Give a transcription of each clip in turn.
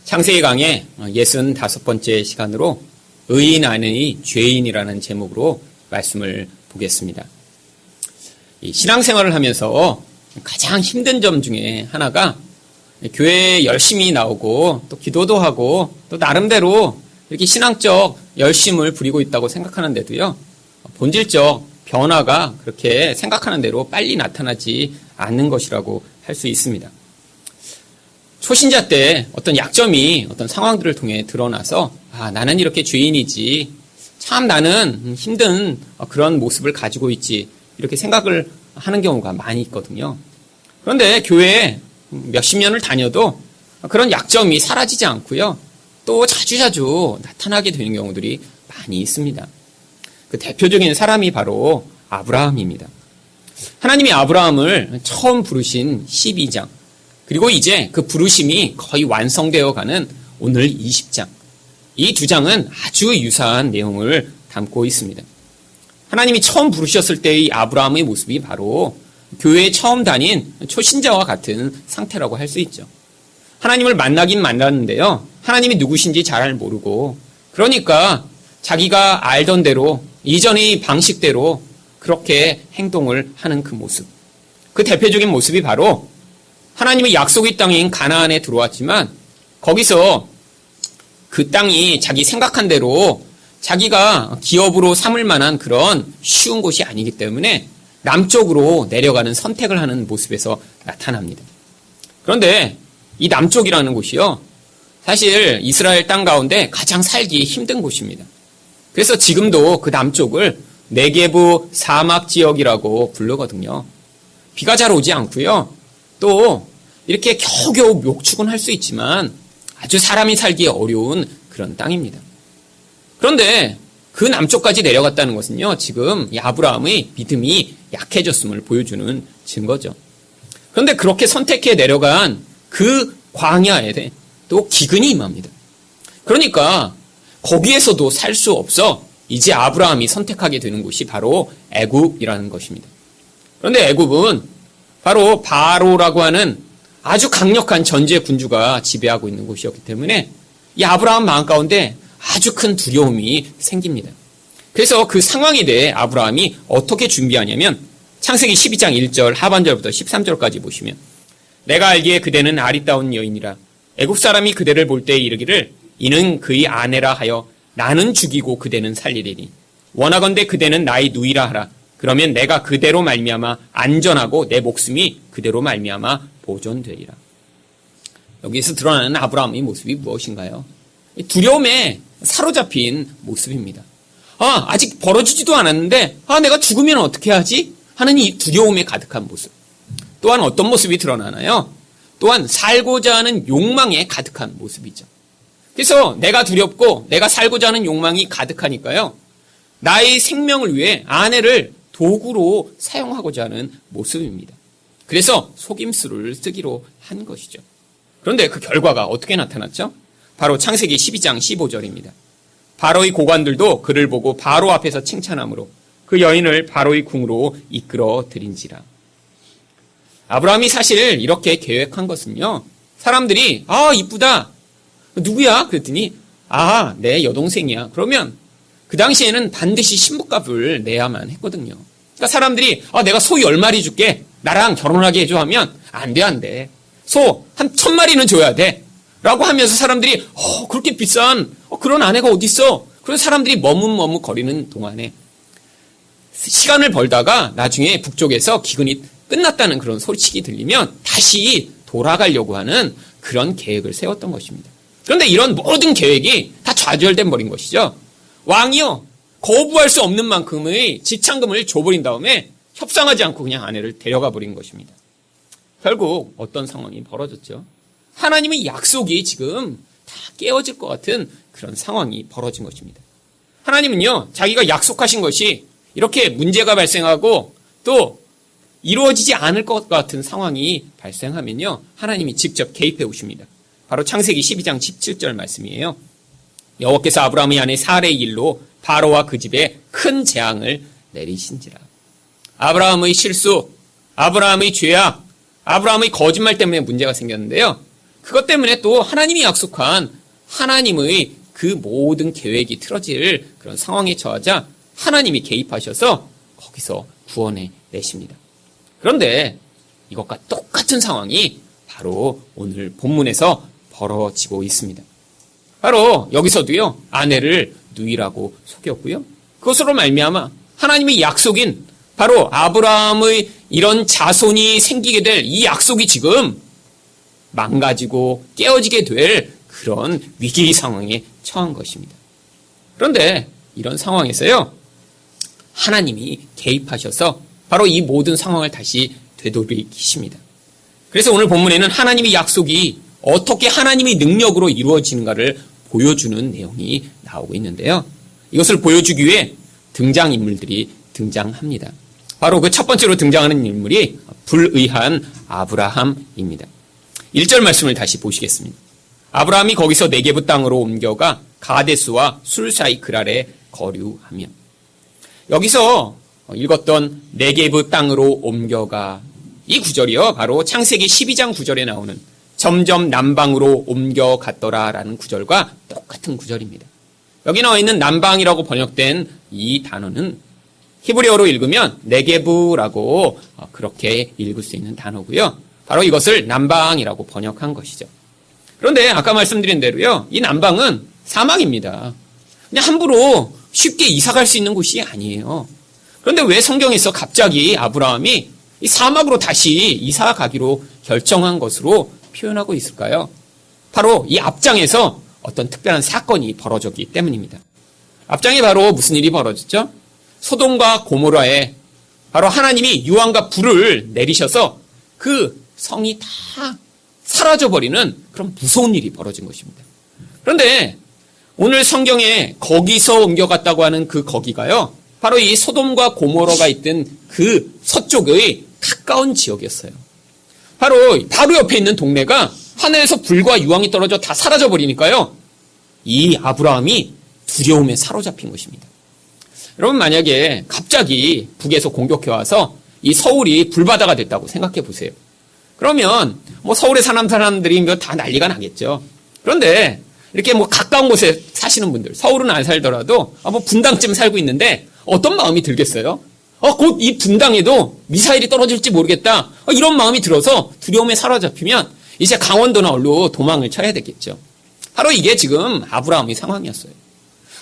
창세기 강의 65번째 시간으로 의인 안의 죄인이라는 제목으로 말씀을 보겠습니다. 이 신앙생활을 하면서 가장 힘든 점 중에 하나가 교회에 열심히 나오고 또 기도도 하고 또 나름대로 이렇게 신앙적 열심을 부리고 있다고 생각하는데도요, 본질적 변화가 그렇게 생각하는 대로 빨리 나타나지 않는 것이라고 할 수 있습니다. 초신자 때 어떤 약점이 어떤 상황들을 통해 드러나서 나는 이렇게 죄인이지, 참 나는 힘든 그런 모습을 가지고 있지, 이렇게 생각을 하는 경우가 많이 있거든요. 그런데 교회에 몇십 년을 다녀도 그런 약점이 사라지지 않고요, 또 자주자주 나타나게 되는 경우들이 많이 있습니다. 그 대표적인 사람이 바로 아브라함입니다. 하나님이 아브라함을 처음 부르신 12장, 그리고 이제 그 부르심이 거의 완성되어 가는 오늘 20장. 이 두 장은 아주 유사한 내용을 담고 있습니다. 하나님이 처음 부르셨을 때의 아브라함의 모습이 바로 교회에 처음 다닌 초신자와 같은 상태라고 할 수 있죠. 하나님을 만나긴 만났는데요, 하나님이 누구신지 잘 모르고, 그러니까 자기가 알던 대로, 이전의 방식대로 그렇게 행동을 하는 그 모습. 그 대표적인 모습이 바로 하나님의 약속의 땅인 가나안에 들어왔지만 거기서 그 땅이 자기 생각한 대로 자기가 기업으로 삼을 만한 그런 쉬운 곳이 아니기 때문에 남쪽으로 내려가는 선택을 하는 모습에서 나타납니다. 그런데 이 남쪽이라는 곳이요, 사실 이스라엘 땅 가운데 가장 살기 힘든 곳입니다. 그래서 지금도 그 남쪽을 네게브 사막 지역이라고 부르거든요. 비가 잘 오지 않고요, 또 이렇게 겨우겨우 목축은 할 수 있지만 아주 사람이 살기 어려운 그런 땅입니다. 그런데 그 남쪽까지 내려갔다는 것은요, 지금 이 아브라함의 믿음이 약해졌음을 보여주는 증거죠. 그런데 그렇게 선택해 내려간 그 광야에 또 기근이 임합니다. 그러니까 거기에서도 살 수 없어 이제 아브라함이 선택하게 되는 곳이 바로 애굽이라는 것입니다. 그런데 애굽은 바로 바로라고 하는 아주 강력한 전제 군주가 지배하고 있는 곳이었기 때문에 이 아브라함 마음 가운데 아주 큰 두려움이 생깁니다. 그래서 그 상황에 대해 아브라함이 어떻게 준비하냐면 창세기 12장 1절 하반절부터 13절까지 보시면, 내가 알기에 그대는 아리따운 여인이라 애굽 사람이 그대를 볼 때에 이르기를 이는 그의 아내라 하여 나는 죽이고 그대는 살리리니 원하건대 그대는 나의 누이라 하라. 그러면 내가 그대로 말미암아 안전하고 내 목숨이 그대로 말미암아 보존되리라. 여기서 드러나는 아브라함의 모습이 무엇인가요? 두려움에 사로잡힌 모습입니다. 아직 벌어지지도 않았는데 내가 죽으면 어떻게 하지? 하는 이 두려움에 가득한 모습. 또한 어떤 모습이 드러나나요? 또한 살고자 하는 욕망에 가득한 모습이죠. 그래서 내가 두렵고 내가 살고자 하는 욕망이 가득하니까요, 나의 생명을 위해 아내를 도구로 사용하고자 하는 모습입니다. 그래서 속임수를 쓰기로 한 것이죠. 그런데 그 결과가 어떻게 나타났죠? 바로 창세기 12장 15절입니다. 바로의 고관들도 그를 보고 바로 앞에서 칭찬함으로 그 여인을 바로의 궁으로 이끌어 들인지라. 아브라함이 사실 이렇게 계획한 것은요, 사람들이 이쁘다, 누구야? 그랬더니 내 여동생이야. 그러면 그 당시에는 반드시 신부값을 내야만 했거든요. 그러니까 사람들이 내가 소 10마리 줄게, 나랑 결혼하게 해줘 하면 안 돼. 소 한 1000마리는 줘야 돼 라고 하면서 사람들이 그렇게 비싼 그런 아내가 어딨어? 그런 사람들이 머뭇머뭇거리는 동안에 시간을 벌다가 나중에 북쪽에서 기근이 끝났다는 그런 소식이 들리면 다시 돌아가려고 하는 그런 계획을 세웠던 것입니다. 그런데 이런 모든 계획이 다 좌절돼 버린 것이죠. 왕이요, 거부할 수 없는 만큼의 지참금을 줘버린 다음에 협상하지 않고 그냥 아내를 데려가 버린 것입니다. 결국 어떤 상황이 벌어졌죠? 하나님의 약속이 지금 다 깨어질 것 같은 그런 상황이 벌어진 것입니다. 하나님은요, 자기가 약속하신 것이 이렇게 문제가 발생하고 또 이루어지지 않을 것 같은 상황이 발생하면요, 하나님이 직접 개입해 오십니다. 바로 창세기 12장 17절 말씀이에요. 여호와께서 아브라함의 아내 사레의 일로 바로와 그 집에 큰 재앙을 내리신지라. 아브라함의 실수, 아브라함의 죄악, 아브라함의 거짓말 때문에 문제가 생겼는데요, 그것 때문에 또 하나님이 약속한 하나님의 그 모든 계획이 틀어질 그런 상황에 처하자 하나님이 개입하셔서 거기서 구원해 내십니다. 그런데 이것과 똑같은 상황이 바로 오늘 본문에서 벌어지고 있습니다. 바로 여기서도요, 아내를 누이라고 속였고요. 그것으로 말미암아 하나님의 약속인 바로 아브라함의 이런 자손이 생기게 될 이 약속이 지금 망가지고 깨어지게 될 그런 위기 상황에 처한 것입니다. 그런데 이런 상황에서요, 하나님이 개입하셔서 바로 이 모든 상황을 다시 되돌이키십니다. 그래서 오늘 본문에는 하나님의 약속이 어떻게 하나님의 능력으로 이루어지는가를 보여주는 내용이 나오고 있는데요. 이것을 보여주기 위해 등장인물들이 등장합니다. 바로 그 첫 번째로 등장하는 인물이 불의한 아브라함입니다. 1절 말씀을 다시 보시겠습니다. 아브라함이 거기서 네게브 땅으로 옮겨가 가데스와 술 사이 그랄에 거류하며, 여기서 읽었던 네게브 땅으로 옮겨가, 이 구절이요, 바로 창세기 12장 9절에 나오는 점점 남방으로 옮겨갔더라라는 구절과 똑같은 구절입니다. 여기 나와 있는 남방이라고 번역된 이 단어는 히브리어로 읽으면 네게브라고 그렇게 읽을 수 있는 단어고요. 바로 이것을 남방이라고 번역한 것이죠. 그런데 아까 말씀드린 대로요, 이 남방은 사막입니다. 그냥 함부로 쉽게 이사갈 수 있는 곳이 아니에요. 그런데 왜 성경에서 갑자기 아브라함이 이 사막으로 다시 이사 가기로 결정한 것으로 표현하고 있을까요? 바로 이 앞장에서 어떤 특별한 사건이 벌어졌기 때문입니다. 앞장에 바로 무슨 일이 벌어졌죠? 소돔과 고모라에 바로 하나님이 유황과 불을 내리셔서 그 성이 다 사라져버리는 그런 무서운 일이 벌어진 것입니다. 그런데 오늘 성경에 거기서 옮겨갔다고 하는 그 거기가요, 바로 이 소돔과 고모라가 있던 그 서쪽의 가까운 지역이었어요. 바로 옆에 있는 동네가 하늘에서 불과 유황이 떨어져 다 사라져버리니까요, 이 아브라함이 두려움에 사로잡힌 것입니다. 여러분, 만약에 갑자기 북에서 공격해와서 이 서울이 불바다가 됐다고 생각해 보세요. 그러면 뭐 서울에 사는 사람들이 다 난리가 나겠죠. 그런데 이렇게 뭐 가까운 곳에 사시는 분들, 서울은 안 살더라도 뭐 분당쯤 살고 있는데 어떤 마음이 들겠어요? 곧 이 분당에도 미사일이 떨어질지 모르겠다, 이런 마음이 들어서 두려움에 사로잡히면 이제 강원도나 어디로 도망을 쳐야 되겠죠. 바로 이게 지금 아브라함의 상황이었어요.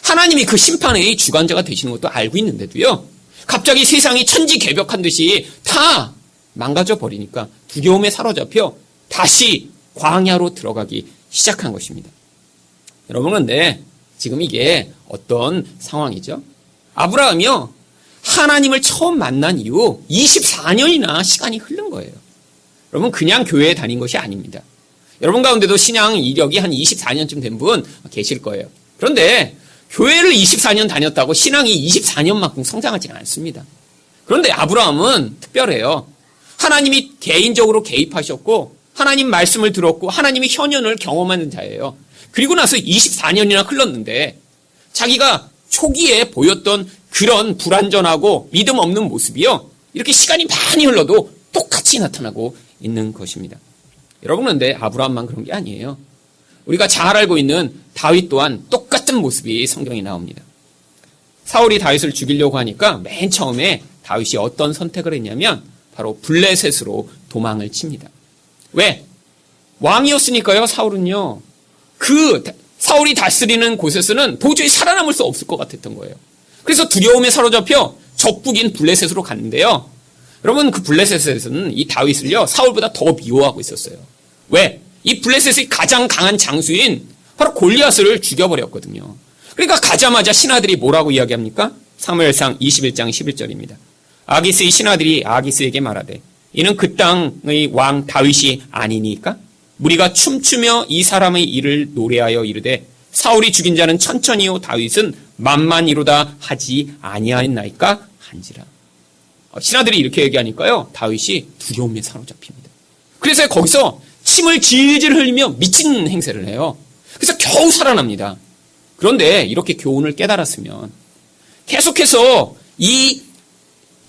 하나님이 그 심판의 주관자가 되시는 것도 알고 있는데도요, 갑자기 세상이 천지개벽한 듯이 다 망가져 버리니까 두려움에 사로잡혀 다시 광야로 들어가기 시작한 것입니다. 여러분, 그런데 지금 이게 어떤 상황이죠? 아브라함이요, 하나님을 처음 만난 이후 24년이나 시간이 흐른 거예요. 여러분, 그냥 교회에 다닌 것이 아닙니다. 여러분 가운데도 신앙 이력이 한 24년쯤 된 분 계실 거예요. 그런데 교회를 24년 다녔다고 신앙이 24년만큼 성장하지는 않습니다. 그런데 아브라함은 특별해요. 하나님이 개인적으로 개입하셨고 하나님 말씀을 들었고 하나님이 현현을 경험하는 자예요. 그리고 나서 24년이나 흘렀는데 자기가 초기에 보였던 그런 불완전하고 믿음 없는 모습이요, 이렇게 시간이 많이 흘러도 똑같이 나타나고 있는 것입니다. 여러분, 그런데 아브라함만 그런 게 아니에요. 우리가 잘 알고 있는 다윗 또한 똑같은 모습이 성경에 나옵니다. 사울이 다윗을 죽이려고 하니까 맨 처음에 다윗이 어떤 선택을 했냐면 바로 블레셋으로 도망을 칩니다. 왜? 왕이었으니까요. 사울은요, 그 사울이 다스리는 곳에서는 도저히 살아남을 수 없을 것 같았던 거예요. 그래서 두려움에 사로잡혀 적국인 블레셋으로 갔는데요, 여러분, 그 블레셋에서는 이 다윗을요, 사울보다 더 미워하고 있었어요. 왜? 이 블레셋의 가장 강한 장수인 바로 골리앗을 죽여버렸거든요. 그러니까 가자마자 신하들이 뭐라고 이야기합니까? 사무엘상 21장 11절입니다. 아기스의 신하들이 아기스에게 말하되 이는 그 땅의 왕 다윗이 아니니까? 무리가 춤추며 이 사람의 일을 노래하여 이르되 사울이 죽인 자는 천천히요 다윗은 만만이로다 하지 아니하였나이까 한지라. 신하들이 이렇게 얘기하니까요, 다윗이 두려움에 사로잡힙니다. 그래서 거기서 침을 질질 흘리며 미친 행세를 해요. 그래서 겨우 살아납니다. 그런데 이렇게 교훈을 깨달았으면 계속해서 이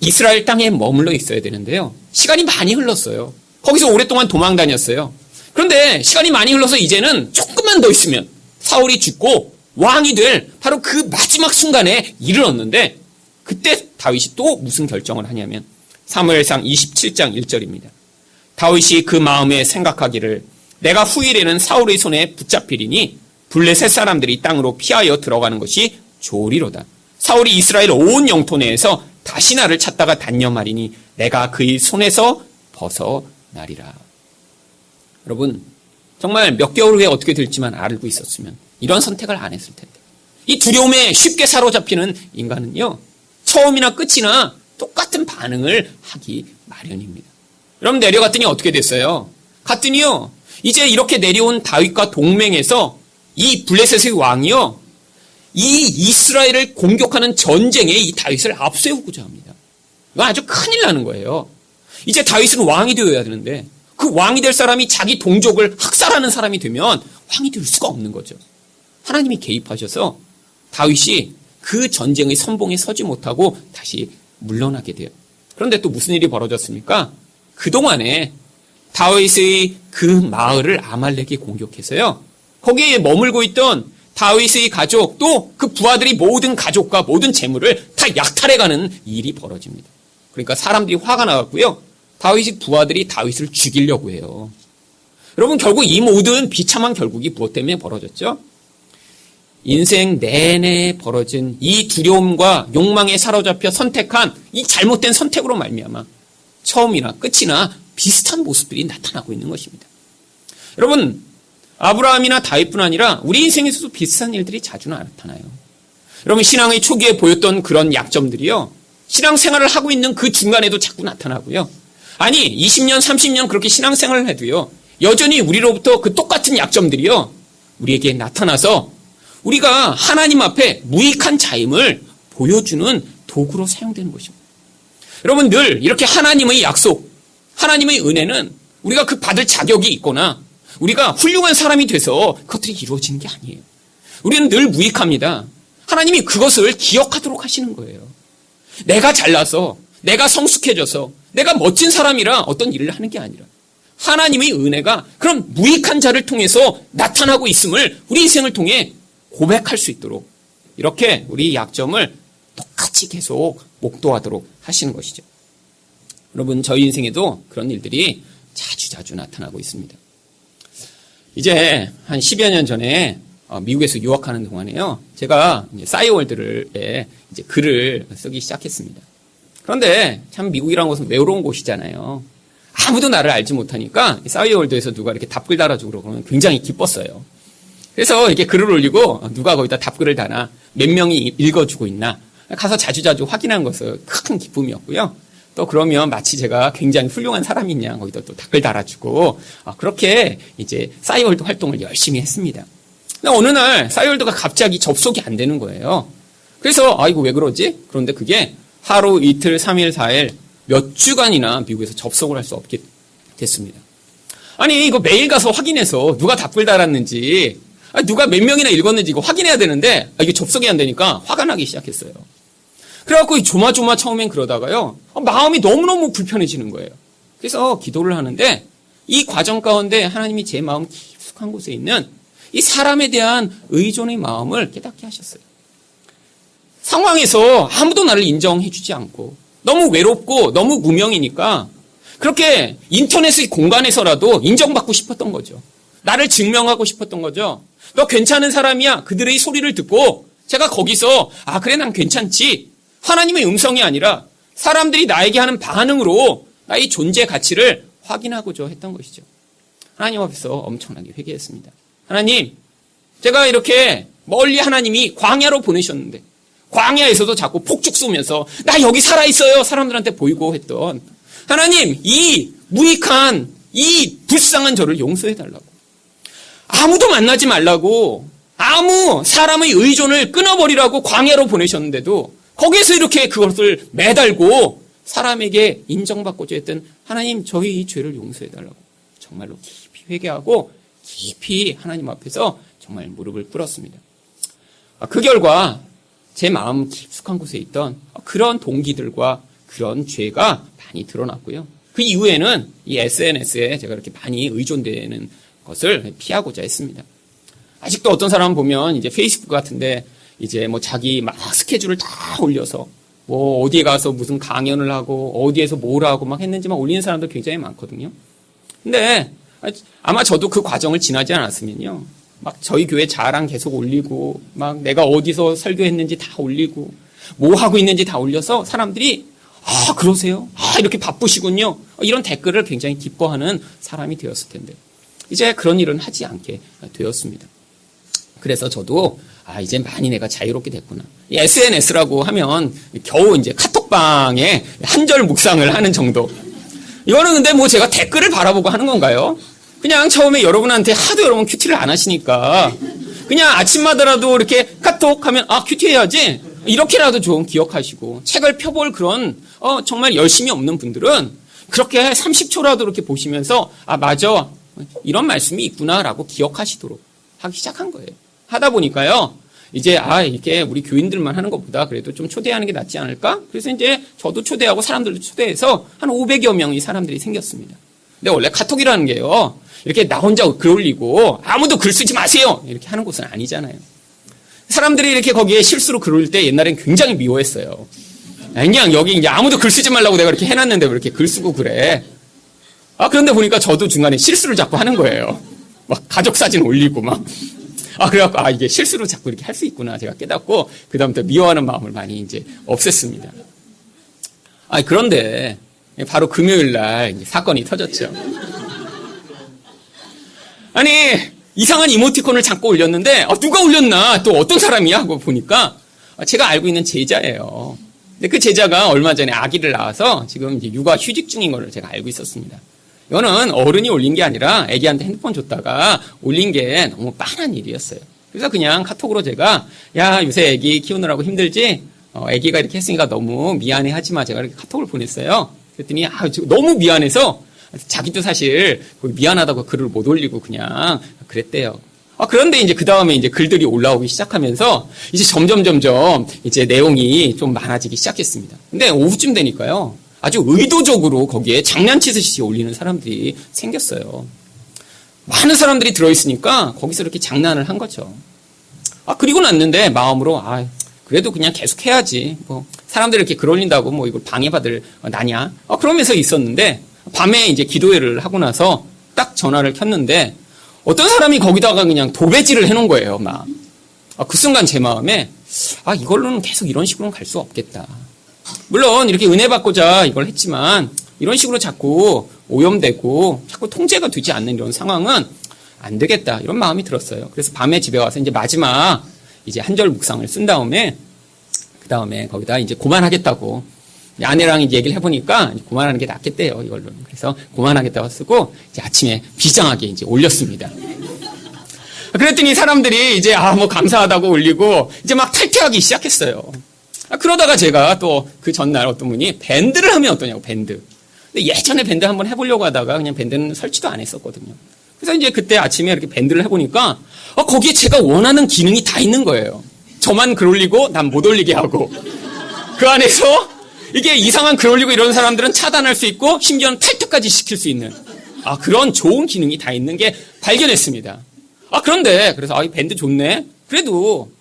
이스라엘 땅에 머물러 있어야 되는데요, 시간이 많이 흘렀어요. 거기서 오랫동안 도망 다녔어요. 그런데 시간이 많이 흘러서 이제는 조금만 더 있으면 사울이 죽고 왕이 될 바로 그 마지막 순간에 이르렀는데 그때 다윗이 또 무슨 결정을 하냐면 사무엘상 27장 1절입니다. 다윗이 그 마음에 생각하기를 내가 후일에는 사울의 손에 붙잡히리니 블레셋 사람들이 땅으로 피하여 들어가는 것이 좋으리로다. 사울이 이스라엘 온 영토 내에서 다시 나를 찾다가 단념하리니 내가 그의 손에서 벗어나리라. 여러분, 정말 몇 개월 후에 어떻게 될지만 알고 있었으면 이런 선택을 안 했을 텐데. 이 두려움에 쉽게 사로잡히는 인간은요, 처음이나 끝이나 똑같은 반응을 하기 마련입니다. 여러분, 내려갔더니 어떻게 됐어요? 갔더니요, 이제 이렇게 내려온 다윗과 동맹해서 이 블레셋의 왕이요, 이 이스라엘을 공격하는 전쟁에 이 다윗을 앞세우고자 합니다. 이거 아주 큰일 나는 거예요. 이제 다윗은 왕이 되어야 되는데 그 왕이 될 사람이 자기 동족을 학살하는 사람이 되면 왕이 될 수가 없는 거죠. 하나님이 개입하셔서 다윗이 그 전쟁의 선봉에 서지 못하고 다시 물러나게 돼요. 그런데 또 무슨 일이 벌어졌습니까? 그동안에 다윗의 그 마을을 아말렉이 공격해서요, 거기에 머물고 있던 다윗의 가족 또 그 부하들이 모든 가족과 모든 재물을 다 약탈해가는 일이 벌어집니다. 그러니까 사람들이 화가 나갔고요, 다윗의 부하들이 다윗을 죽이려고 해요. 여러분, 결국 이 모든 비참한 결국이 무엇 때문에 벌어졌죠? 인생 내내 벌어진 이 두려움과 욕망에 사로잡혀 선택한 이 잘못된 선택으로 말미암아 처음이나 끝이나 비슷한 모습들이 나타나고 있는 것입니다. 여러분, 아브라함이나 다윗뿐 아니라 우리 인생에서도 비슷한 일들이 자주 나타나요. 여러분, 신앙의 초기에 보였던 그런 약점들이요, 신앙생활을 하고 있는 그 중간에도 자꾸 나타나고요. 아니, 20년, 30년 그렇게 신앙생활을 해도요, 여전히 우리로부터 그 똑같은 약점들이요, 우리에게 나타나서 우리가 하나님 앞에 무익한 자임을 보여주는 도구로 사용되는 것입니다. 여러분, 늘 이렇게 하나님의 약속, 하나님의 은혜는 우리가 그 받을 자격이 있거나 우리가 훌륭한 사람이 돼서 그것들이 이루어지는 게 아니에요. 우리는 늘 무익합니다. 하나님이 그것을 기억하도록 하시는 거예요. 내가 잘나서, 내가 성숙해져서, 내가 멋진 사람이라 어떤 일을 하는 게 아니라 하나님의 은혜가 그런 무익한 자를 통해서 나타나고 있음을 우리 인생을 통해 고백할 수 있도록 이렇게 우리 약점을 똑같이 계속 목도하도록 하시는 것이죠. 여러분, 저희 인생에도 그런 일들이 자주 나타나고 있습니다. 이제 한 10여 년 전에 미국에서 유학하는 동안에요, 제가 싸이월드에 이제 글을 쓰기 시작했습니다. 그런데 참 미국이라는 곳은 외로운 곳이잖아요. 아무도 나를 알지 못하니까 싸이월드에서 누가 이렇게 답글 달아주고 그러면 굉장히 기뻤어요. 그래서 이렇게 글을 올리고 누가 거기다 답글을 다나 몇 명이 읽어주고 있나 가서 자주 확인한 것은 큰 기쁨이었고요. 또 그러면 마치 제가 굉장히 훌륭한 사람이냐 거기다 또 댓글 달아주고 그렇게 이제 싸이월드 활동을 열심히 했습니다. 근데 어느 날 싸이월드가 갑자기 접속이 안 되는 거예요. 그래서 이거 왜 그러지? 그런데 그게 하루, 이틀, 3일, 4일 몇 주간이나 미국에서 접속을 할 수 없게 됐습니다. 아니, 이거 매일 가서 확인해서 누가 답글 달았는지, 누가 몇 명이나 읽었는지 이거 확인해야 되는데 이게 접속이 안 되니까 화가 나기 시작했어요. 그래갖고 조마조마 처음엔 그러다가요, 마음이 너무너무 불편해지는 거예요. 그래서 기도를 하는데 이 과정 가운데 하나님이 제 마음 깊숙한 곳에 있는 이 사람에 대한 의존의 마음을 깨닫게 하셨어요. 상황에서 아무도 나를 인정해주지 않고 너무 외롭고 너무 무명이니까 그렇게 인터넷의 공간에서라도 인정받고 싶었던 거죠. 나를 증명하고 싶었던 거죠. 너 괜찮은 사람이야. 그들의 소리를 듣고 제가 거기서 그래 난 괜찮지. 하나님의 음성이 아니라 사람들이 나에게 하는 반응으로 나의 존재 가치를 확인하고자 했던 것이죠. 하나님 앞에서 엄청나게 회개했습니다. 하나님, 제가 이렇게 멀리 하나님이 광야로 보내셨는데 광야에서도 자꾸 폭죽 쏘면서 나 여기 살아있어요 사람들한테 보이고 했던 하나님, 이 무익한 이 불쌍한 저를 용서해달라고, 아무도 만나지 말라고, 아무 사람의 의존을 끊어버리라고 광야로 보내셨는데도 거기에서 이렇게 그것을 매달고 사람에게 인정받고자 했던 하나님, 저희 이 죄를 용서해달라고 정말로 깊이 회개하고 깊이 하나님 앞에서 정말 무릎을 꿇었습니다. 그 결과 제 마음 깊숙한 곳에 있던 그런 동기들과 그런 죄가 많이 드러났고요. 그 이후에는 이 SNS에 제가 이렇게 많이 의존되는 것을 피하고자 했습니다. 아직도 어떤 사람 보면 이제 페이스북 같은데 이제 뭐 자기 막 스케줄을 다 올려서 뭐 어디에 가서 무슨 강연을 하고 어디에서 뭘 하고 막 했는지 막 올리는 사람도 굉장히 많거든요. 근데 아마 저도 그 과정을 지나지 않았으면요. 막 저희 교회 자랑 계속 올리고 막 내가 어디서 설교했는지 다 올리고 뭐 하고 있는지 다 올려서 사람들이 아 그러세요? 아 이렇게 바쁘시군요. 이런 댓글을 굉장히 기뻐하는 사람이 되었을 텐데 이제 그런 일은 하지 않게 되었습니다. 그래서 저도 이제 많이 내가 자유롭게 됐구나. SNS라고 하면 겨우 이제 카톡방에 한 절 묵상을 하는 정도. 이거는 근데 뭐 제가 댓글을 바라보고 하는 건가요? 그냥 처음에 여러분한테 하도 여러분 큐티를 안 하시니까 그냥 아침마다라도 이렇게 카톡 하면 큐티 해야지 이렇게라도 좀 기억하시고 책을 펴볼 그런 정말 열심히 없는 분들은 그렇게 30초라도 이렇게 보시면서 맞아 이런 말씀이 있구나라고 기억하시도록 하기 시작한 거예요. 하다 보니까요 이제 이렇게 우리 교인들만 하는 것보다 그래도 좀 초대하는 게 낫지 않을까? 그래서 이제 저도 초대하고 사람들도 초대해서 한 500여 명의 사람들이 생겼습니다. 근데 원래 카톡이라는 게요 이렇게 나 혼자 글 올리고 아무도 글 쓰지 마세요 이렇게 하는 곳은 아니잖아요. 사람들이 이렇게 거기에 실수로 글 올릴 때 옛날엔 굉장히 미워했어요. 그냥 여기 이제 아무도 글 쓰지 말라고 내가 이렇게 해놨는데 왜 이렇게 글 쓰고 그래? 그런데 보니까 저도 중간에 실수를 자꾸 하는 거예요. 막 가족 사진 올리고 막. 그래갖고 이게 실수로 자꾸 이렇게 할 수 있구나 제가 깨닫고 그다음부터 미워하는 마음을 많이 이제 없앴습니다. 그런데 바로 금요일 날 이제 사건이 터졌죠. 아니 이상한 이모티콘을 자꾸 올렸는데 누가 올렸나 또 어떤 사람이야 하고 보니까 제가 알고 있는 제자예요. 근데 그 제자가 얼마 전에 아기를 낳아서 지금 이제 육아 휴직 중인 걸 제가 알고 있었습니다. 이거는 어른이 올린 게 아니라 아기한테 핸드폰 줬다가 올린 게 너무 빤한 일이었어요. 그래서 그냥 카톡으로 제가 야 요새 아기 키우느라고 힘들지? 아기가 이렇게 했으니까 너무 미안해 하지 마. 제가 이렇게 카톡을 보냈어요. 그랬더니 너무 미안해서 자기도 사실 미안하다고 글을 못 올리고 그냥 그랬대요. 그런데 이제 그 다음에 이제 글들이 올라오기 시작하면서 이제 점점 이제 내용이 좀 많아지기 시작했습니다. 근데 오후쯤 되니까요. 아주 의도적으로 거기에 장난치듯이 올리는 사람들이 생겼어요. 많은 사람들이 들어있으니까 거기서 이렇게 장난을 한 거죠. 그리고 났는데 마음으로 그래도 그냥 계속 해야지. 뭐 사람들이 이렇게 글 올린다고 뭐 이걸 방해받을 나냐. 그러면서 있었는데 밤에 이제 기도회를 하고 나서 딱 전화를 켰는데 어떤 사람이 거기다가 그냥 도배질을 해놓은 거예요. 막. 그 순간 제 마음에 이걸로는 계속 이런 식으로는 갈 수 없겠다. 물론 이렇게 은혜 받고자 이걸 했지만 이런 식으로 자꾸 오염되고 자꾸 통제가 되지 않는 이런 상황은 안 되겠다 이런 마음이 들었어요. 그래서 밤에 집에 와서 이제 마지막 이제 한 절 묵상을 쓴 다음에 그 다음에 거기다 이제 그만하겠다고 아내랑 이제 얘기를 해보니까 그만하는 게 낫겠대요 이걸로는. 그래서 그만하겠다고 쓰고 이제 아침에 비장하게 이제 올렸습니다. 그랬더니 사람들이 이제 뭐 감사하다고 올리고 이제 막 탈퇴하기 시작했어요. 그러다가 제가 또 그 전날 어떤 분이 밴드를 하면 어떠냐고 밴드. 근데 예전에 밴드 한번 해보려고 하다가 그냥 밴드는 설치도 안 했었거든요. 그래서 이제 그때 아침에 이렇게 밴드를 해보니까 거기에 제가 원하는 기능이 다 있는 거예요. 저만 글 올리고 난 못 올리게 하고 그 안에서 이게 이상한 글 올리고 이런 사람들은 차단할 수 있고 심지어는 탈퇴까지 시킬 수 있는 그런 좋은 기능이 다 있는 게 발견했습니다. 그런데 그래서 이 밴드 좋네. 그래도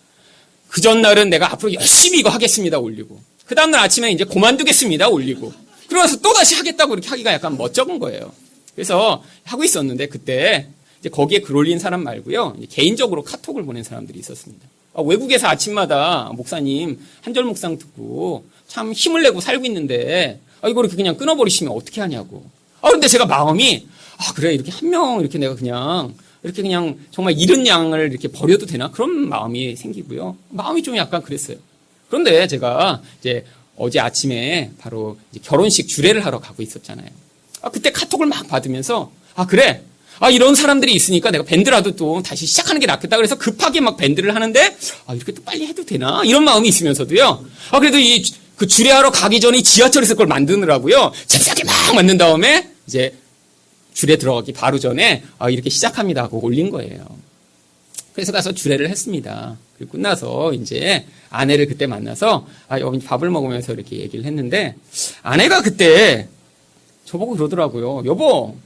그 전날은 내가 앞으로 열심히 이거 하겠습니다 올리고 그 다음날 아침에 이제 그만두겠습니다 올리고 그러면서 또다시 하겠다고 이렇게 하기가 약간 멋쩍은 거예요. 그래서 하고 있었는데 그때 이제 거기에 글 올린 사람 말고요 이제 개인적으로 카톡을 보낸 사람들이 있었습니다. 외국에서 아침마다 목사님 한 절 묵상 듣고 참 힘을 내고 살고 있는데 이거 이렇게 그냥 끊어버리시면 어떻게 하냐고. 근데 제가 마음이 그래 이렇게 한 명 이렇게 내가 이렇게 그냥 정말 잃은 양을 이렇게 버려도 되나? 그런 마음이 생기고요. 마음이 좀 약간 그랬어요. 그런데 제가 이제 어제 아침에 바로 이제 결혼식 주례를 하러 가고 있었잖아요. 그때 카톡을 막 받으면서 그래. 이런 사람들이 있으니까 내가 밴드라도 또 다시 시작하는 게 낫겠다. 그래서 급하게 막 밴드를 하는데 이렇게 또 빨리 해도 되나? 이런 마음이 있으면서도요. 그래도 그 주례하러 가기 전에 지하철에서 그걸 만드느라고요. 잽싸게 막 만든 다음에 이제 주례 들어가기 바로 전에 이렇게 시작합니다 하고 올린 거예요. 그래서 가서 주례를 했습니다. 그리고 끝나서 이제 아내를 그때 만나서 여기 밥을 먹으면서 이렇게 얘기를 했는데 아내가 그때 저보고 그러더라고요. 여보,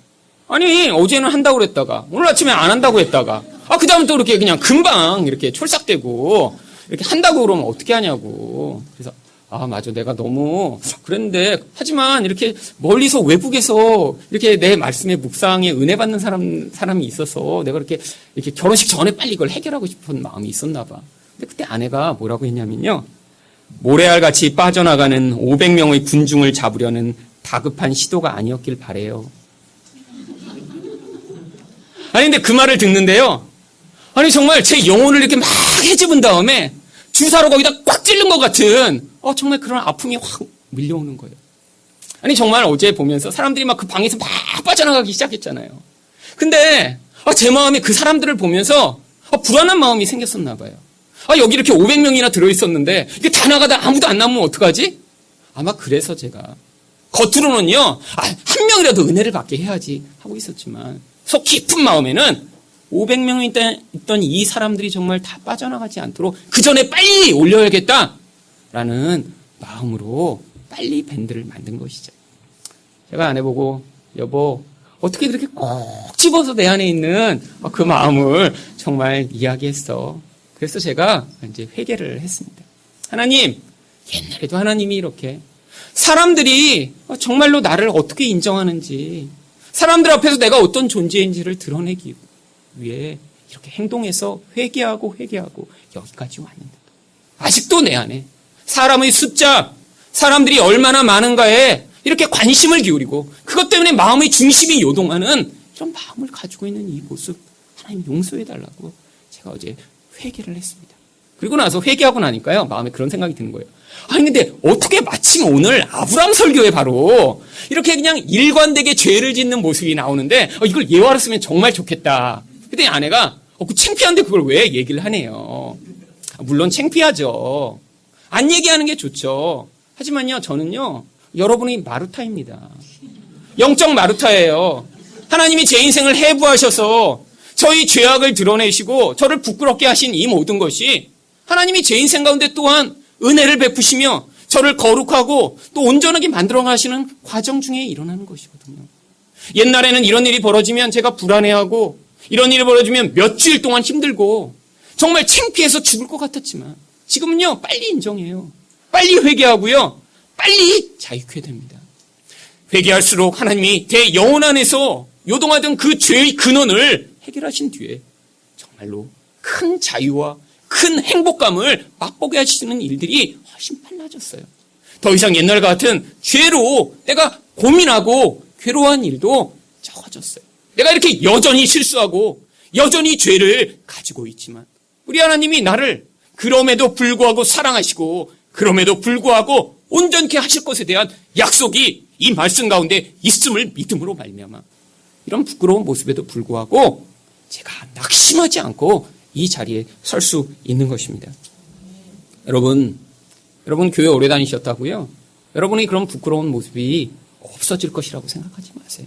아니, 어제는 한다고 그랬다가, 오늘 아침에 안 한다고 했다가, 그 다음에 또 이렇게 그냥 금방 이렇게 촐싹대고, 이렇게 한다고 그러면 어떻게 하냐고. 그래서, 맞아. 내가 너무 그랬는데, 하지만 이렇게 멀리서 외국에서 이렇게 내 말씀에 묵상에 은혜 받는 사람이 있어서 내가 이렇게 결혼식 전에 빨리 이걸 해결하고 싶은 마음이 있었나 봐. 근데 그때 아내가 뭐라고 했냐면요. 모래알같이 빠져나가는 500명의 군중을 잡으려는 다급한 시도가 아니었길 바래요. 아니, 근데 그 말을 듣는데요. 아니, 정말 제 영혼을 이렇게 막 헤집은 다음에 주사로 거기다 꽉 찔른 것 같은, 정말 그런 아픔이 확 밀려오는 거예요. 아니, 정말 어제 보면서 사람들이 막 그 방에서 막 빠져나가기 시작했잖아요. 근데, 제 마음에 그 사람들을 보면서, 불안한 마음이 생겼었나 봐요. 여기 이렇게 500명이나 들어있었는데, 이게 다 나가다 아무도 안 남으면 어떡하지? 아마 그래서 제가, 겉으로는요, 한 명이라도 은혜를 받게 해야지 하고 있었지만, 속 깊은 마음에는 500명이 있던 이 사람들이 정말 다 빠져나가지 않도록 그 전에 빨리 올려야겠다라는 마음으로 빨리 밴드를 만든 것이죠. 제가 아내 보고, 여보, 어떻게 그렇게 꼭 집어서 내 안에 있는 그 마음을 정말 이야기했어. 그래서 제가 이제 회개를 했습니다. 하나님, 옛날에도 하나님이 이렇게 사람들이 정말로 나를 어떻게 인정하는지, 사람들 앞에서 내가 어떤 존재인지를 드러내기 위해 이렇게 행동해서 회개하고 여기까지 왔는데 아직도 내 안에 사람의 숫자, 사람들이 얼마나 많은가에 이렇게 관심을 기울이고 그것 때문에 마음의 중심이 요동하는 이런 마음을 가지고 있는 이 모습, 하나님 용서해달라고 제가 어제 회개를 했습니다. 그리고 나서 회개하고 나니까요, 마음에 그런 생각이 드는 거예요. 아니, 근데 어떻게 마침 오늘 아브라함 설교에 바로 이렇게 그냥 일관되게 죄를 짓는 모습이 나오는데, 이걸 예화로 쓰면 정말 좋겠다. 근데 아내가, 그 창피한데 그걸 왜 얘기를 하네요. 물론 창피하죠. 안 얘기하는 게 좋죠. 하지만요, 저는요, 여러분이 마르타입니다. 영적 마르타예요. 하나님이 제 인생을 해부하셔서 저희 죄악을 드러내시고 저를 부끄럽게 하신 이 모든 것이 하나님이 제 인생 가운데 또한 은혜를 베푸시며 저를 거룩하고 또 온전하게 만들어 가시는 과정 중에 일어나는 것이거든요. 옛날에는 이런 일이 벌어지면 제가 불안해하고 이런 일이 벌어지면 몇 주일 동안 힘들고 정말 창피해서 죽을 것 같았지만 지금은요, 빨리 인정해요. 빨리 회개하고요. 빨리 자유케 됩니다. 회개할수록 하나님이 내 영혼 안에서 요동하던 그 죄의 근원을 해결하신 뒤에 정말로 큰 자유와 큰 행복감을 맛보게 하시는 일들이 훨씬 빨라졌어요. 더 이상 옛날 같은 죄로 내가 고민하고 괴로워한 일도 적어졌어요. 내가 이렇게 여전히 실수하고 여전히 죄를 가지고 있지만 우리 하나님이 나를 그럼에도 불구하고 사랑하시고 그럼에도 불구하고 온전케 하실 것에 대한 약속이 이 말씀 가운데 있음을 믿음으로 말미암아 이런 부끄러운 모습에도 불구하고 제가 낙심하지 않고 이 자리에 설 수 있는 것입니다. 여러분 교회 오래 다니셨다고요? 여러분의 그런 부끄러운 모습이 없어질 것이라고 생각하지 마세요.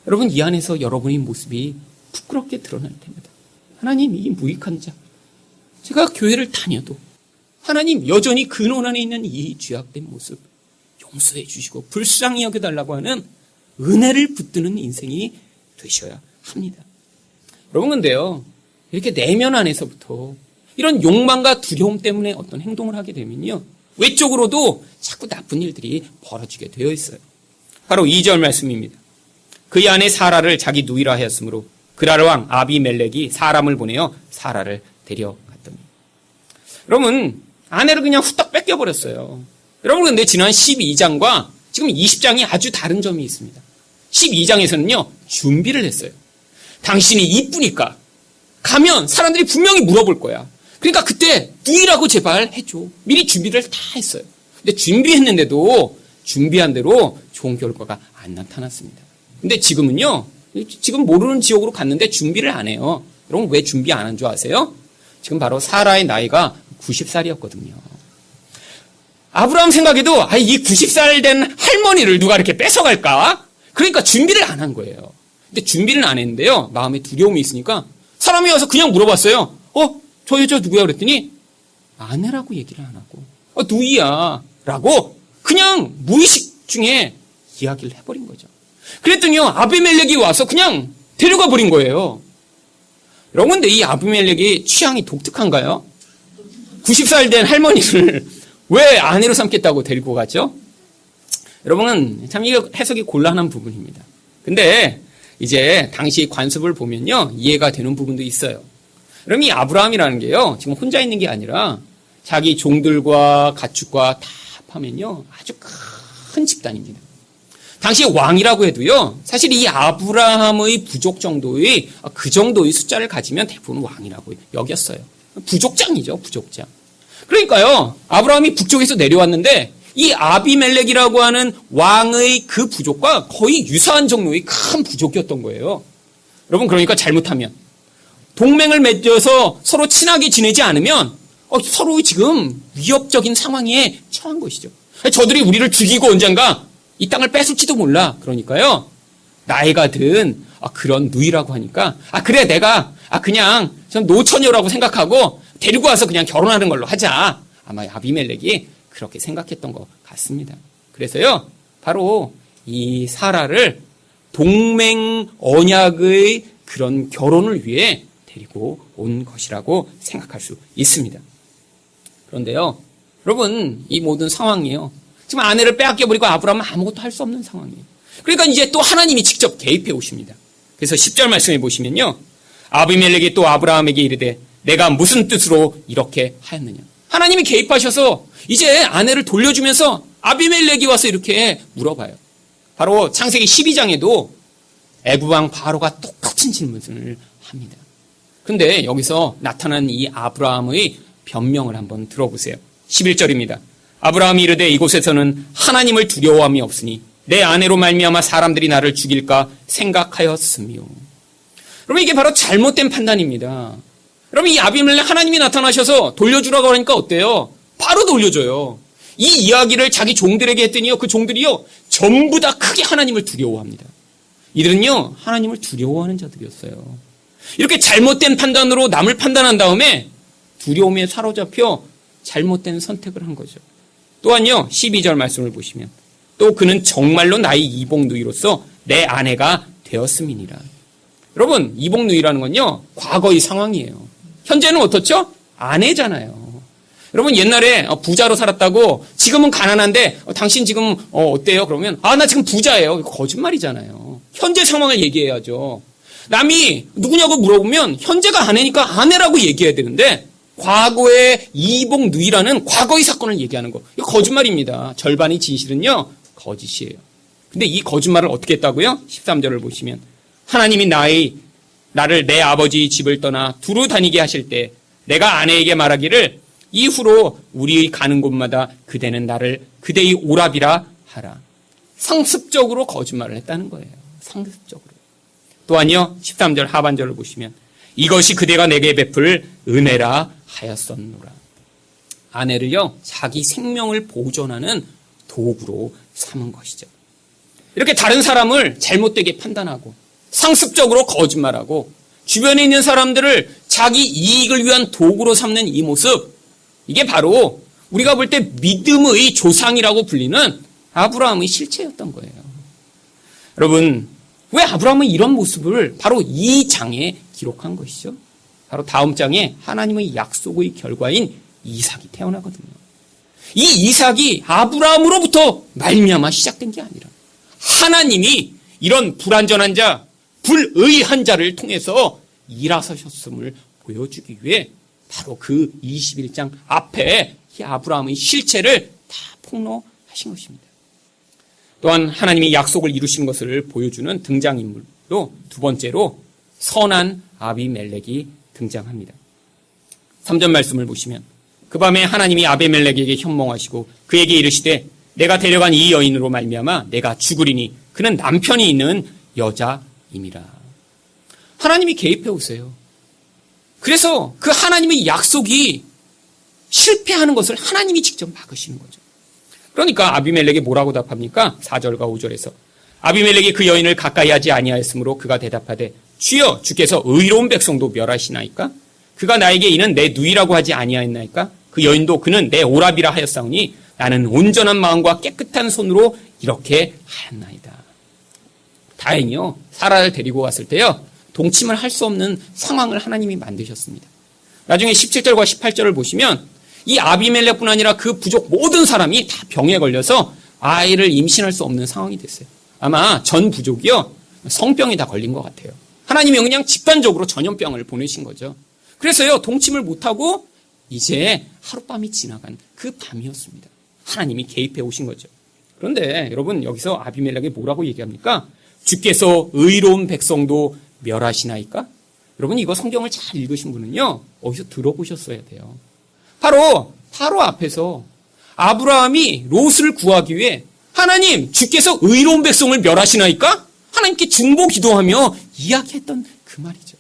여러분 이 안에서 여러분의 모습이 부끄럽게 드러날 때마다 하나님 이 무익한 자, 제가 교회를 다녀도 하나님 여전히 근원 안에 있는 이 죄악된 모습 용서해 주시고 불쌍히 여겨달라고 하는 은혜를 붙드는 인생이 되셔야 합니다. 여러분 근데요, 이렇게 내면 안에서부터 이런 욕망과 두려움 때문에 어떤 행동을 하게 되면요, 외적으로도 자꾸 나쁜 일들이 벌어지게 되어 있어요. 바로 2절 말씀입니다. 그의 아내 사라를 자기 누이라 하였으므로 그랄 왕 아비멜렉이 사람을 보내어 사라를 데려갔더니. 여러분 아내를 그냥 후딱 뺏겨버렸어요. 여러분 근데 지난 12장과 지금 20장이 아주 다른 점이 있습니다. 12장에서는요 준비를 했어요. 당신이 이쁘니까 가면 사람들이 분명히 물어볼 거야. 그러니까 그때 누이라고 제발 해줘. 미리 준비를 다 했어요. 근데 준비했는데도 준비한 대로 좋은 결과가 안 나타났습니다. 근데 지금은요, 지금 모르는 지역으로 갔는데 준비를 안 해요. 여러분 왜 준비 안 한 줄 아세요? 지금 바로 사라의 나이가 90살이었거든요. 아브라함 생각에도 이 90살 된 할머니를 누가 이렇게 뺏어갈까? 그러니까 준비를 안 한 거예요. 근데 준비를 안 했는데요, 마음에 두려움이 있으니까 사람이 와서 그냥 물어봤어요. 저 여자 누구야? 그랬더니 아내라고 얘기를 안 하고 누이야 라고 그냥 무의식 중에 이야기를 해버린 거죠. 그랬더니요, 아비멜렉이 와서 그냥 데려가 버린 거예요. 여러분, 근데 이 아비멜렉이 취향이 독특한가요? 90살 된 할머니를 왜 아내로 삼겠다고 데리고 갔죠? 여러분은 참 이게 해석이 곤란한 부분입니다. 근데 이제 당시 관습을 보면요, 이해가 되는 부분도 있어요. 그럼 이 아브라함이라는 게요, 지금 혼자 있는 게 아니라 자기 종들과 가축과 다 합하면요, 아주 큰 집단입니다. 당시 왕이라고 해도요, 사실 이 아브라함의 부족 정도의, 그 정도의 숫자를 가지면 대부분 왕이라고 여겼어요. 부족장이죠, 부족장. 그러니까요, 아브라함이 북쪽에서 내려왔는데, 이 아비멜렉이라고 하는 왕의 그 부족과 거의 유사한 정도의 큰 부족이었던 거예요. 여러분, 그러니까 잘못하면 동맹을 맺어서 서로 친하게 지내지 않으면 서로 지금 위협적인 상황에 처한 것이죠. 저들이 우리를 죽이고 언젠가 이 땅을 뺏을지도 몰라. 그러니까요, 나이가 든 그런 누이라고 하니까 그래, 내가 그냥 전 노처녀라고 생각하고 데리고 와서 그냥 결혼하는 걸로 하자. 아마 아비멜렉이 그렇게 생각했던 것 같습니다. 그래서요, 바로 이 사라를 동맹 언약의 그런 결혼을 위해 데리고 온 것이라고 생각할 수 있습니다. 그런데요, 여러분, 이 모든 상황이요, 지금 아내를 빼앗겨버리고 아브라함은 아무것도 할 수 없는 상황이에요. 그러니까 이제 또 하나님이 직접 개입해 오십니다. 그래서 10절 말씀해 보시면요, 아비멜렉이 또 아브라함에게 이르되 내가 무슨 뜻으로 이렇게 하였느냐. 하나님이 개입하셔서 이제 아내를 돌려주면서 아비멜렉이 와서 이렇게 물어봐요. 바로 창세기 12장에도 애굽왕 바로가 똑같은 질문을 합니다. 근데 여기서 나타난 이 아브라함의 변명을 한번 들어보세요. 11절입니다. 아브라함이 이르되 이곳에서는 하나님을 두려워함이 없으니 내 아내로 말미암아 사람들이 나를 죽일까 생각하였으며. 여러분, 이게 바로 잘못된 판단입니다. 여러분, 이 아비멜렉 하나님이 나타나셔서 돌려주라고 하니까 어때요? 바로 돌려줘요. 이 이야기를 자기 종들에게 했더니요, 그 종들이요, 전부 다 크게 하나님을 두려워합니다. 이들은요, 하나님을 두려워하는 자들이었어요. 이렇게 잘못된 판단으로 남을 판단한 다음에 두려움에 사로잡혀 잘못된 선택을 한 거죠. 또한요, 12절 말씀을 보시면 또 그는 정말로 나의 이복 누이로서 내 아내가 되었음이니라. 여러분, 이복 누이라는 건요, 과거의 상황이에요. 현재는 어떻죠? 아내잖아요. 여러분, 옛날에 부자로 살았다고 지금은 가난한데 당신 지금 어때요? 그러면 나 지금 부자예요. 거짓말이잖아요. 현재 상황을 얘기해야죠. 남이 누구냐고 물어보면 현재가 아내니까 아내라고 얘기해야 되는데 과거의 이복 누이라는 과거의 사건을 얘기하는 거, 이거 거짓말입니다. 절반이 진실은요, 거짓이에요. 근데 이 거짓말을 어떻게 했다고요? 13절을 보시면 하나님이 나를 내 아버지 집을 떠나 두루 다니게 하실 때 내가 아내에게 말하기를 이후로 우리 가는 곳마다 그대는 나를 그대의 오랍이라 하라. 상습적으로 거짓말을 했다는 거예요. 상습적으로. 또한요, 13절 하반절을 보시면 이것이 그대가 내게 베풀 은혜라 하였었노라. 아내를요, 자기 생명을 보존하는 도구로 삼은 것이죠. 이렇게 다른 사람을 잘못되게 판단하고 상습적으로 거짓말하고 주변에 있는 사람들을 자기 이익을 위한 도구로 삼는 이 모습, 이게 바로 우리가 볼 때 믿음의 조상이라고 불리는 아브라함의 실체였던 거예요. 여러분, 왜 아브라함은 이런 모습을 바로 이 장에 기록한 것이죠? 바로 다음 장에 하나님의 약속의 결과인 이삭이 태어나거든요. 이 이삭이 아브라함으로부터 말미암아 시작된 게 아니라 하나님이 이런 불완전한 자, 불의한 자를 통해서 일하셨음을 보여주기 위해 바로 그 21장 앞에 이 아브라함의 실체를 다 폭로하신 것입니다. 또한 하나님이 약속을 이루신 것을 보여주는 등장인물로 두 번째로 선한 아비멜렉이 등장합니다. 3절 말씀을 보시면 그 밤에 하나님이 아비멜렉에게 현몽하시고 그에게 이르시되 내가 데려간 이 여인으로 말미암아 내가 죽으리니 그는 남편이 있는 여자임이라. 하나님이 개입해 오세요. 그래서 그 하나님의 약속이 실패하는 것을 하나님이 직접 막으시는 거죠. 그러니까 아비멜렉이 뭐라고 답합니까? 4절과 5절에서 아비멜렉이 그 여인을 가까이 하지 아니하였으므로 그가 대답하되 주여 주께서 의로운 백성도 멸하시나이까? 그가 나에게 이는 내 누이라고 하지 아니하였나이까? 그 여인도 그는 내 오랍이라 하였사오니 나는 온전한 마음과 깨끗한 손으로 이렇게 하였나이다. 다행히요, 사라를 데리고 갔을 때요, 동침을 할 수 없는 상황을 하나님이 만드셨습니다. 나중에 17절과 18절을 보시면 이 아비멜렉뿐 아니라 그 부족 모든 사람이 다 병에 걸려서 아이를 임신할 수 없는 상황이 됐어요. 아마 전 부족이요, 성병이 다 걸린 것 같아요. 하나님이 그냥 집단적으로 전염병을 보내신 거죠. 그래서요, 동침을 못하고 이제 하룻밤이 지나간 그 밤이었습니다. 하나님이 개입해 오신 거죠. 그런데 여러분, 여기서 아비멜렉이 뭐라고 얘기합니까? 주께서 의로운 백성도 멸하시나이까? 여러분, 이거 성경을 잘 읽으신 분은요, 어디서 들어보셨어야 돼요. 바로 앞에서 아브라함이 롯을 구하기 위해 하나님, 주께서 의로운 백성을 멸하시나이까? 하나님께 중보 기도하며 이야기했던 그 말이죠.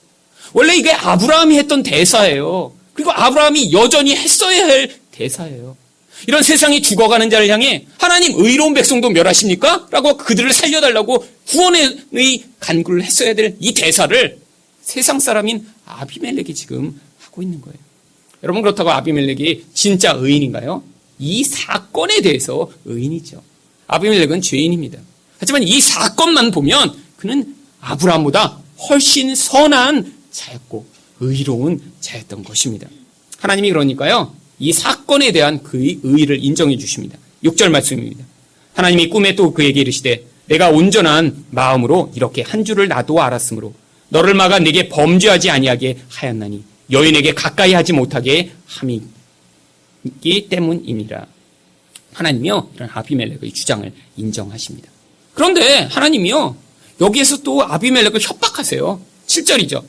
원래 이게 아브라함이 했던 대사예요. 그리고 아브라함이 여전히 했어야 할 대사예요. 이런 세상이 죽어가는 자를 향해 하나님, 의로운 백성도 멸하십니까? 라고 그들을 살려달라고 구원의 간구를 했어야 될 이 대사를 세상 사람인 아비멜렉이 지금 하고 있는 거예요. 여러분, 그렇다고 아비멜렉이 진짜 의인인가요? 이 사건에 대해서 의인이죠. 아비멜렉은 죄인입니다. 하지만 이 사건만 보면 그는 아브라함보다 훨씬 선한 자였고 의로운 자였던 것입니다. 하나님이 그러니까요, 이 사건에 대한 그의 의의를 인정해 주십니다. 6절 말씀입니다. 하나님이 꿈에 또 그에게 이르시되 내가 온전한 마음으로 이렇게 한 줄을 나도 알았으므로 너를 막아 내게 범죄하지 아니하게 하였나니 여인에게 가까이 하지 못하게 함이기 때문이니라. 하나님이요, 이런 아비멜렉의 주장을 인정하십니다. 그런데 하나님이요, 여기에서 또 아비멜렉을 협박하세요. 7절이죠.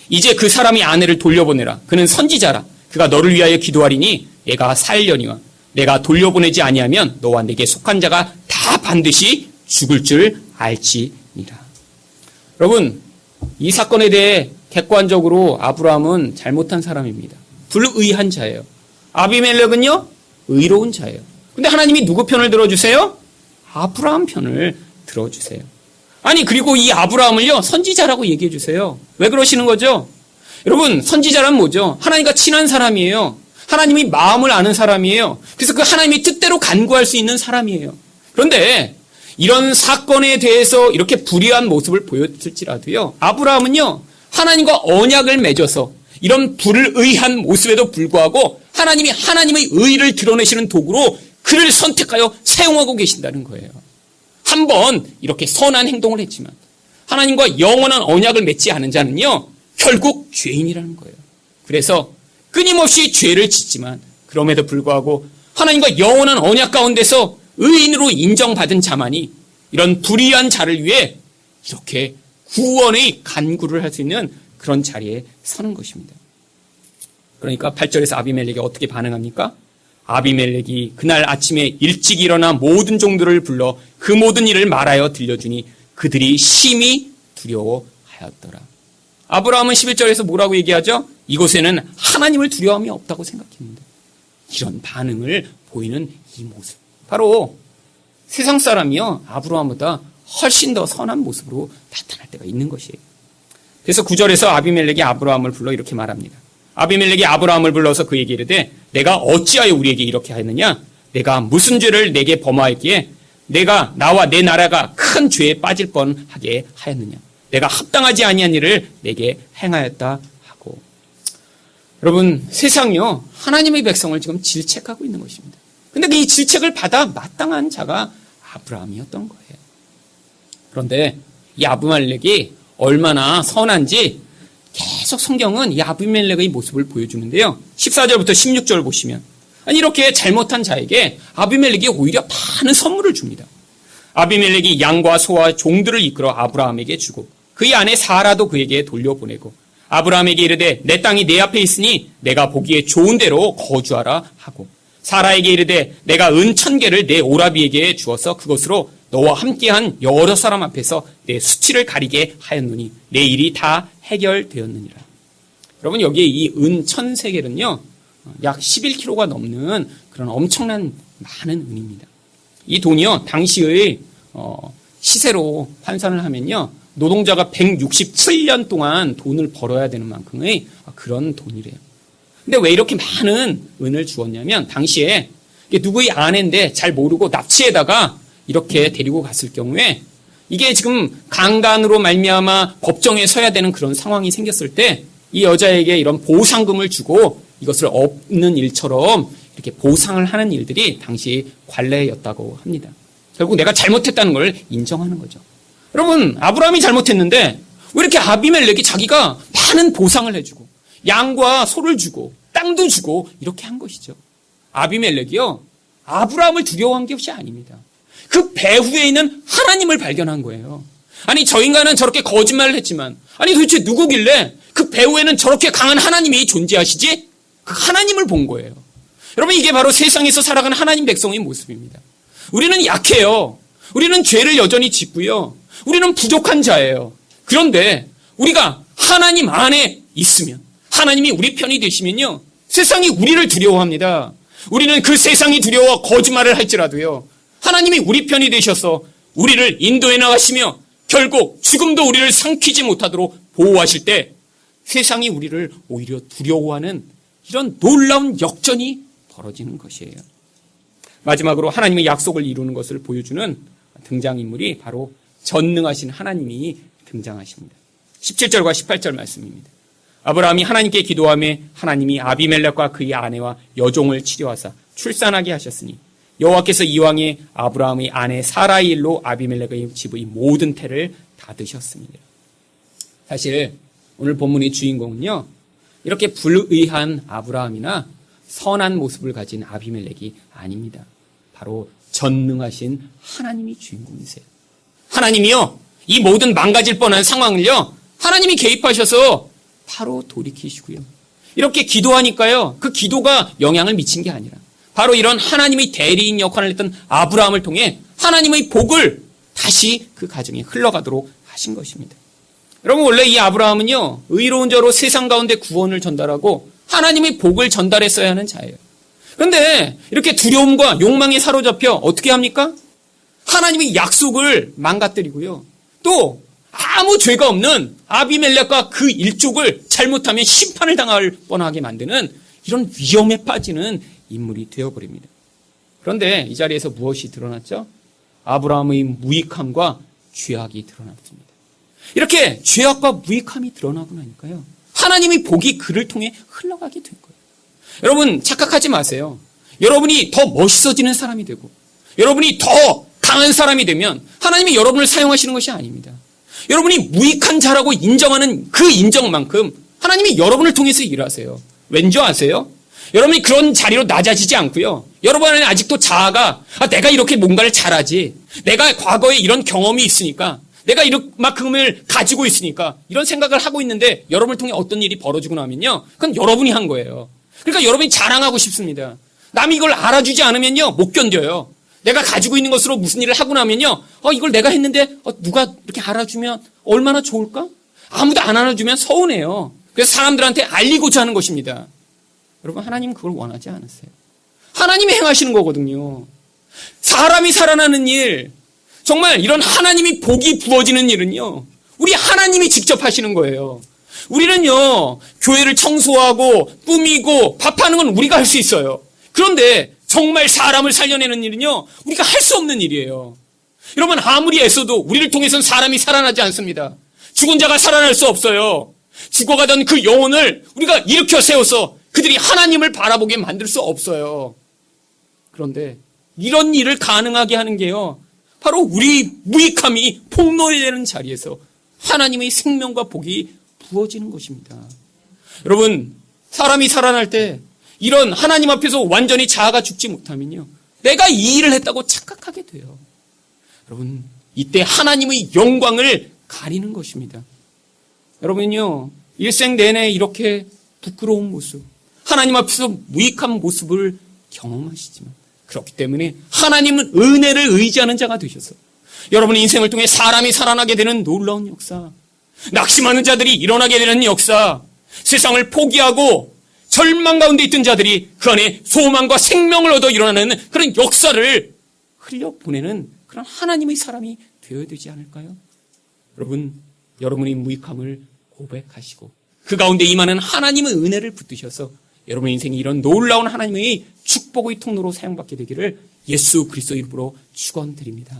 이제 그 사람이 아내를 돌려보내라. 그는 선지자라. 그가 너를 위하여 기도하리니 내가 살려니와 내가 돌려보내지 아니하면 너와 내게 속한 자가 다 반드시 죽을 줄 알지니라. 여러분, 이 사건에 대해 객관적으로 아브라함은 잘못한 사람입니다. 불의한 자예요. 아비멜렉은요, 의로운 자예요. 근데 하나님이 누구 편을 들어주세요? 아브라함 편을 들어주세요. 아니, 그리고 이 아브라함을요, 선지자라고 얘기해 주세요. 왜 그러시는 거죠? 여러분, 선지자란 뭐죠? 하나님과 친한 사람이에요. 하나님이 마음을 아는 사람이에요. 그래서 그 하나님의 뜻대로 간구할 수 있는 사람이에요. 그런데 이런 사건에 대해서 이렇게 불의한 모습을 보였을지라도요, 아브라함은요, 하나님과 언약을 맺어서 이런 불의한 모습에도 불구하고 하나님이 하나님의 의의를 드러내시는 도구로 그를 선택하여 사용하고 계신다는 거예요. 한번 이렇게 선한 행동을 했지만 하나님과 영원한 언약을 맺지 않은 자는요, 결국 죄인이라는 거예요. 그래서 끊임없이 죄를 짓지만 그럼에도 불구하고 하나님과 영원한 언약 가운데서 의인으로 인정받은 자만이 이런 불의한 자를 위해 이렇게 구원의 간구를 할 수 있는 그런 자리에 서는 것입니다. 그러니까 8절에서 아비멜렉이 어떻게 반응합니까? 아비멜렉이 그날 아침에 일찍 일어나 모든 종들을 불러 그 모든 일을 말하여 들려주니 그들이 심히 두려워하였더라. 아브라함은 11절에서 뭐라고 얘기하죠? 이곳에는 하나님을 두려움이 없다고 생각했는데 이런 반응을 보이는 이 모습, 바로 세상 사람이요, 아브라함보다 훨씬 더 선한 모습으로 나타날 때가 있는 것이에요. 그래서 9절에서 아비멜렉이 아브라함을 불러 이렇게 말합니다. 아비멜렉이 아브라함을 불러서 그에게 이르되 내가 어찌하여 우리에게 이렇게 하였느냐? 내가 무슨 죄를 내게 범하였기에 내가 나와 내 나라가 큰 죄에 빠질 뻔하게 하였느냐? 내가 합당하지 아니한 일을 내게 행하였다 하고. 여러분, 세상이요, 하나님의 백성을 지금 질책하고 있는 것입니다. 근데 이 질책을 받아 마땅한 자가 아브라함이었던 거예요. 그런데 이 아비멜렉이 얼마나 선한지 계속 성경은 이 아비멜렉의 모습을 보여주는데요. 14절부터 16절 보시면, 아니, 이렇게 잘못한 자에게 아비멜렉이 오히려 많은 선물을 줍니다. 아비멜렉이 양과 소와 종들을 이끌어 아브라함에게 주고 그의 아내 사라도 그에게 돌려보내고 아브라함에게 이르되 내 땅이 내 앞에 있으니 내가 보기에 좋은 데로 거주하라 하고 사라에게 이르되 내가 은 1000개를 내 오라비에게 주어서 그것으로 너와 함께한 여러 사람 앞에서 내 수치를 가리게 하였노니 내 일이 다 해결되었느니라. 여러분, 여기에 이 은 1000세겔은요, 약 11kg가 넘는 그런 엄청난 많은 은입니다. 이 돈이요, 당시의 시세로 환산을 하면요, 노동자가 167년 동안 돈을 벌어야 되는 만큼의 그런 돈이래요. 근데 왜 이렇게 많은 은을 주었냐면, 당시에 누구의 아내인데 잘 모르고 납치에다가 이렇게 데리고 갔을 경우에 이게 지금 강간으로 말미암아 법정에 서야 되는 그런 상황이 생겼을 때 이 여자에게 이런 보상금을 주고 이것을 없는 일처럼 이렇게 보상을 하는 일들이 당시 관례였다고 합니다. 결국 내가 잘못했다는 걸 인정하는 거죠. 여러분, 아브라함이 잘못했는데 왜 이렇게 아비멜렉이 자기가 많은 보상을 해주고 양과 소를 주고 땅도 주고 이렇게 한 것이죠. 아비멜렉이요, 아브라함을 두려워한 것이 아닙니다. 그 배후에 있는 하나님을 발견한 거예요. 아니, 저 인간은 저렇게 거짓말을 했지만, 아니 도대체 누구길래 그 배후에는 저렇게 강한 하나님이 존재하시지? 그 하나님을 본 거예요. 여러분, 이게 바로 세상에서 살아가는 하나님 백성의 모습입니다. 우리는 약해요. 우리는 죄를 여전히 짓고요. 우리는 부족한 자예요. 그런데 우리가 하나님 안에 있으면, 하나님이 우리 편이 되시면요, 세상이 우리를 두려워합니다. 우리는 그 세상이 두려워 거짓말을 할지라도요, 하나님이 우리 편이 되셔서 우리를 인도해 나가시며 결국 죽음도 우리를 삼키지 못하도록 보호하실 때 세상이 우리를 오히려 두려워하는 이런 놀라운 역전이 벌어지는 것이에요. 마지막으로 하나님의 약속을 이루는 것을 보여주는 등장인물이 바로 전능하신 하나님이 등장하십니다. 17절과 18절 말씀입니다. 아브라함이 하나님께 기도하며 하나님이 아비멜렉과 그의 아내와 여종을 치료하사 출산하게 하셨으니 여호와께서 이왕에 아브라함의 아내 사라의 일로 아비멜렉의 집의 모든 태를 닫으셨습니다. 사실 오늘 본문의 주인공은요, 이렇게 불의한 아브라함이나 선한 모습을 가진 아비멜렉이 아닙니다. 바로 전능하신 하나님이 주인공이세요. 하나님이요, 이 모든 망가질 뻔한 상황을요, 하나님이 개입하셔서 바로 돌이키시고요. 이렇게 기도하니까요, 그 기도가 영향을 미친 게 아니라 바로 이런 하나님의 대리인 역할을 했던 아브라함을 통해 하나님의 복을 다시 그 가정에 흘러가도록 하신 것입니다. 여러분, 원래 이 아브라함은요, 의로운 자로 세상 가운데 구원을 전달하고 하나님의 복을 전달했어야 하는 자예요. 그런데 이렇게 두려움과 욕망에 사로잡혀 어떻게 합니까? 하나님의 약속을 망가뜨리고요, 또 아무 죄가 없는 아비멜렉과 그 일족을 잘못하면 심판을 당할 뻔하게 만드는 이런 위험에 빠지는 인물이 되어버립니다. 그런데 이 자리에서 무엇이 드러났죠? 아브라함의 무익함과 죄악이 드러났습니다. 이렇게 죄악과 무익함이 드러나고 나니까요, 하나님의 복이 그를 통해 흘러가게 된 거예요. 여러분, 착각하지 마세요. 여러분이 더 멋있어지는 사람이 되고 여러분이 더 강한 사람이 되면 하나님이 여러분을 사용하시는 것이 아닙니다. 여러분이 무익한 자라고 인정하는 그 인정만큼 하나님이 여러분을 통해서 일하세요. 왠지 아세요? 여러분이 그런 자리로 낮아지지 않고요, 여러분 안에 아직도 자아가 내가 이렇게 뭔가를 잘하지, 내가 과거에 이런 경험이 있으니까, 내가 이만큼을 가지고 있으니까 이런 생각을 하고 있는데 여러분을 통해 어떤 일이 벌어지고 나면요, 그건 여러분이 한 거예요. 그러니까 여러분이 자랑하고 싶습니다. 남이 이걸 알아주지 않으면요, 못 견뎌요. 내가 가지고 있는 것으로 무슨 일을 하고 나면요, 이걸 내가 했는데 누가 이렇게 알아주면 얼마나 좋을까? 아무도 안 알아주면 서운해요. 그래서 사람들한테 알리고자 하는 것입니다. 여러분, 하나님은 그걸 원하지 않으세요. 하나님이 행하시는 거거든요. 사람이 살아나는 일, 정말 이런 하나님이 복이 부어지는 일은요, 우리 하나님이 직접 하시는 거예요. 우리는요, 교회를 청소하고 꾸미고 밥하는 건 우리가 할 수 있어요. 그런데 정말 사람을 살려내는 일은요, 우리가 할 수 없는 일이에요. 여러분, 아무리 애써도 우리를 통해서는 사람이 살아나지 않습니다. 죽은 자가 살아날 수 없어요. 죽어가던 그 영혼을 우리가 일으켜 세워서 그들이 하나님을 바라보게 만들 수 없어요. 그런데 이런 일을 가능하게 하는 게요, 바로 우리 무익함이 폭로되는 자리에서 하나님의 생명과 복이 부어지는 것입니다. 여러분, 사람이 살아날 때 이런 하나님 앞에서 완전히 자아가 죽지 못하면요, 내가 이 일을 했다고 착각하게 돼요. 여러분, 이때 하나님의 영광을 가리는 것입니다. 여러분요, 일생 내내 이렇게 부끄러운 모습, 하나님 앞에서 무익한 모습을 경험하시지만, 그렇기 때문에 하나님은 은혜를 의지하는 자가 되셔서 여러분의 인생을 통해 사람이 살아나게 되는 놀라운 역사, 낙심하는 자들이 일어나게 되는 역사, 세상을 포기하고 절망 가운데 있던 자들이 그 안에 소망과 생명을 얻어 일어나는 그런 역사를 흘려보내는 그런 하나님의 사람이 되어야 되지 않을까요? 여러분, 여러분의 무익함을 고백하시고 그 가운데 임하는 하나님의 은혜를 붙드셔서 여러분의 인생이 이런 놀라운 하나님의 축복의 통로로 사용받게 되기를 예수 그리스도 이름으로 축원드립니다.